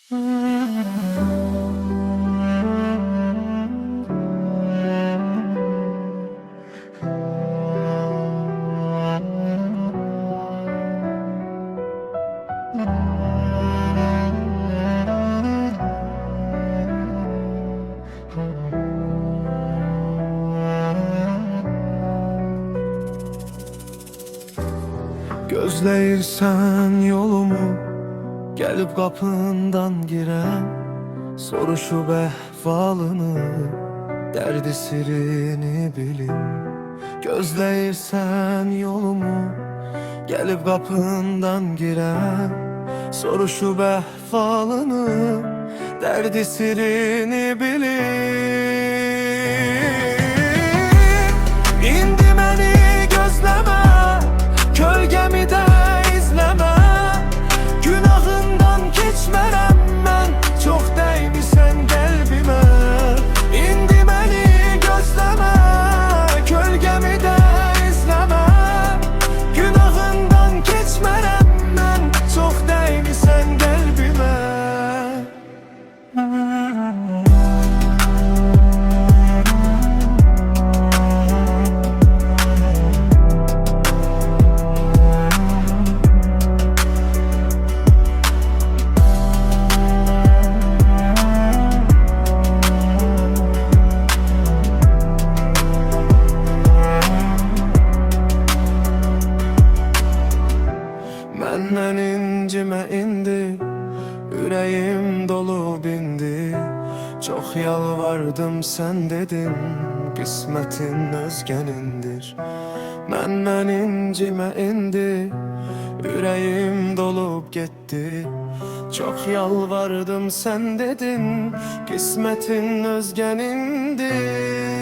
Gözləyirsən yolumu, gəlib qapından girən, soruşub əhvalını, dərdi sirini bilim. Gözləyirsən yolumu, gəlib qapından girən, soruşub əhvalını, dərdi sirini bilim. İndi məni gözləmə, kölgəmi də izləmə, günahından keçmərəm mən, çox dəymisən qəlbimə. İndi məni gözləmə, kölgəmi də izləmə, günahından keçmərəm mən, çox dəymisən qəlbimə. Məndən incimə indi, ürəyim dolub indi. Çox yalvardım, sən dedin, qismətin özgənindir. Məndən incimə indi, ürəyim dolub getdi. Çox yalvardım, sən dedin, qismətin özgənindir.